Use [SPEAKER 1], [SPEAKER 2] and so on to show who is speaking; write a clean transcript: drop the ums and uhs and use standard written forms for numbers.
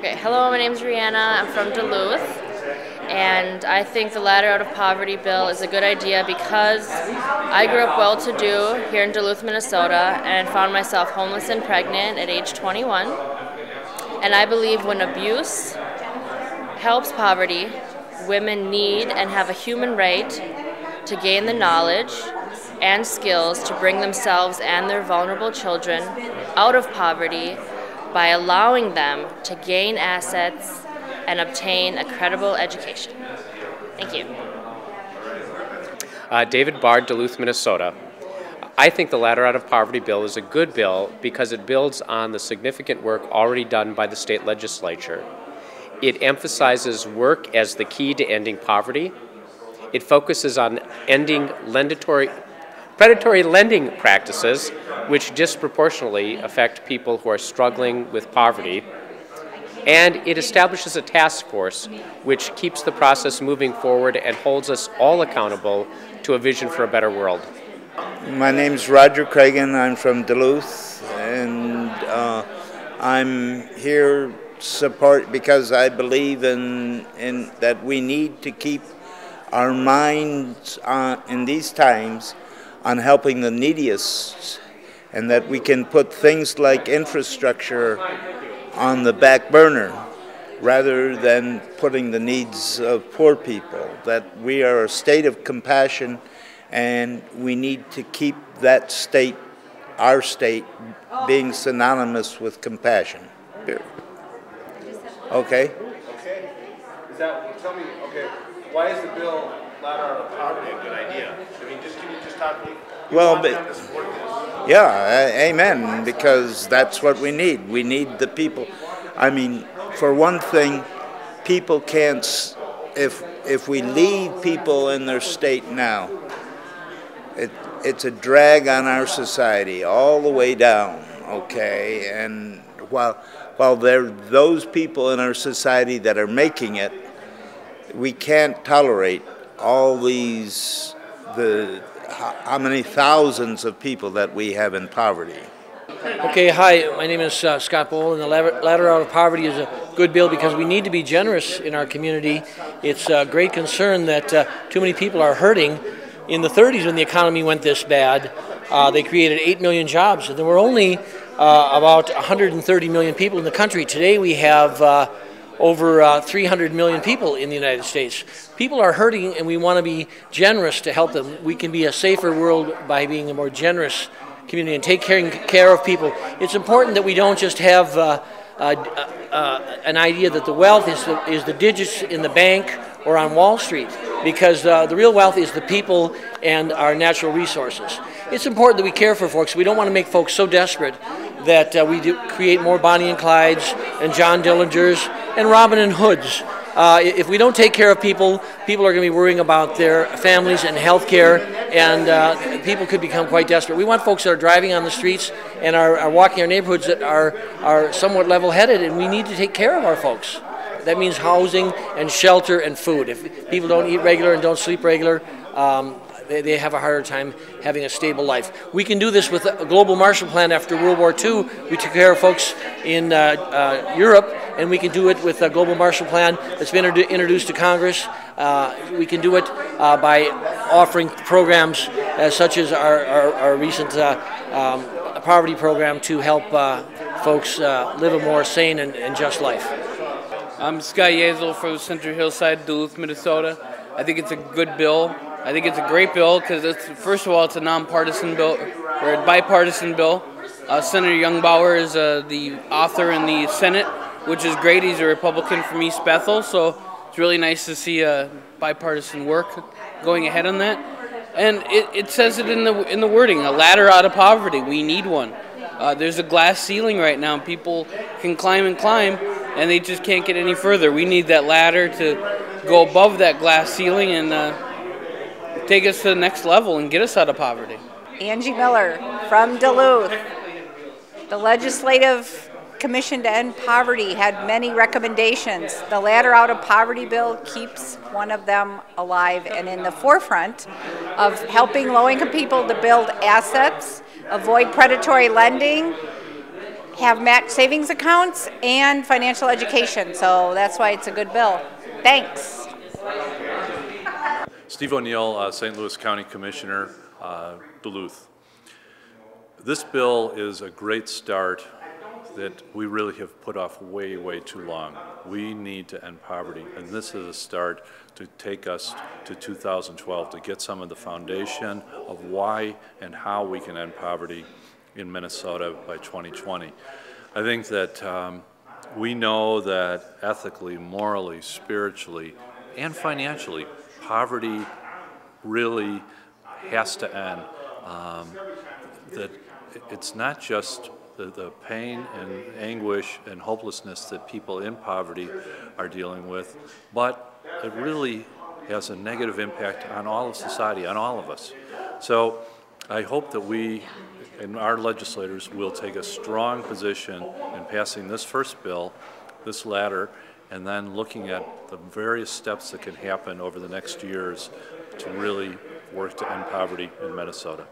[SPEAKER 1] Okay, hello, my name is Rihanna. I'm from Duluth, and I think the Ladder Out of Poverty bill is a good idea because I grew up well-to-do here in Duluth, Minnesota, and found myself homeless and pregnant at age 21. And I believe when abuse helps poverty, women need and have a human right to gain the knowledge and skills to bring themselves and their vulnerable children out of poverty by allowing them to gain assets and obtain a credible education. Thank you.
[SPEAKER 2] David Bard, Duluth, Minnesota. I think the Ladder Out of Poverty bill is a good bill because it builds on the significant work already done by the state legislature. It emphasizes work as the key to ending poverty. It focuses on ending predatory lending practices, which disproportionately affect people who are struggling with poverty. And it establishes a task force which keeps the process moving forward and holds us all accountable to a vision for a better world.
[SPEAKER 3] My name's Roger Cragen. I'm from Duluth, and I'm here support because I believe in that we need to keep our minds in these times on helping the neediest, and that we can put things like infrastructure on the back burner rather than putting the needs of poor people, that we are a state of compassion and we need to keep that state, our state, being synonymous with compassion. Okay?
[SPEAKER 4] Okay. Tell me, why is the bill Ladder Out of Poverty a good idea? I mean, can you just talk to me?
[SPEAKER 3] Well, amen, because that's what we need. We need the people. I mean, for one thing, people can't, if we leave people in their state now, it's a drag on our society all the way down, okay? And while there are those people in our society that are making it, we can't tolerate all these, how many thousands of people that we have in poverty.
[SPEAKER 5] Okay, hi, my name is Scott Bowl, and the Ladder Out of Poverty is a good bill because we need to be generous in our community. It's a great concern that too many people are hurting. In the 30s, when the economy went this bad, they created 8 million jobs, and there were only about 130 million people in the country. Today we have over 300 million people in the United States. People are hurting, and we want to be generous to help them. We can be a safer world by being a more generous community and taking care of people. It's important that we don't just have an idea that the wealth is the digits in the bank or on Wall Street, because the real wealth is the people and our natural resources. It's important that we care for folks. We don't want to make folks so desperate that we create more Bonnie and Clydes and John Dillingers and Robin and Hoods. If we don't take care of people, people are going to be worrying about their families and health care, and people could become quite desperate. We want folks that are driving on the streets and are walking our neighborhoods that are somewhat level-headed, and we need to take care of our folks. That means housing and shelter and food. If people don't eat regular and don't sleep regular, they have a harder time having a stable life. We can do this with a global Marshall Plan after World War II. We took care of folks in Europe, and we can do it with a global Marshall Plan that's been introduced to Congress. We can do it by offering programs such as our recent poverty program to help folks live a more sane and just life.
[SPEAKER 6] I'm Scott Yazel from Central Hillside, Duluth, Minnesota. I think it's a good bill. I think it's a great bill because, first of all, it's a nonpartisan bill, or a bipartisan bill. Senator Youngbauer is the author in the Senate, which is great. He's a Republican from East Bethel, so it's really nice to see bipartisan work going ahead on that. And it says it in the wording, a ladder out of poverty. We need one. There's a glass ceiling right now. People can climb and climb, and they just can't get any further. We need that ladder to go above that glass ceiling and take us to the next level and get us out of poverty.
[SPEAKER 7] Angie Miller from Duluth. The Legislative Commission to End Poverty had many recommendations. The Ladder Out of Poverty bill keeps one of them alive and in the forefront of helping low-income people to build assets, avoid predatory lending, have match savings accounts and financial education. So that's why it's a good bill. Thanks.
[SPEAKER 8] Steve ONeill, St. Louis County Commissioner, Duluth. This bill is a great start that we really have put off way, way too long. We need to end poverty, and this is a start to take us to 2012 to get some of the foundation of why and how we can end poverty in Minnesota by 2020. I think that we know that ethically, morally, spiritually, and financially, poverty really has to end. That it's not just the pain and anguish and hopelessness that people in poverty are dealing with, but it really has a negative impact on all of society, on all of us. So I hope that we and our legislators will take a strong position in passing this first bill, this ladder, and then looking at the various steps that can happen over the next years to really work to end poverty in Minnesota.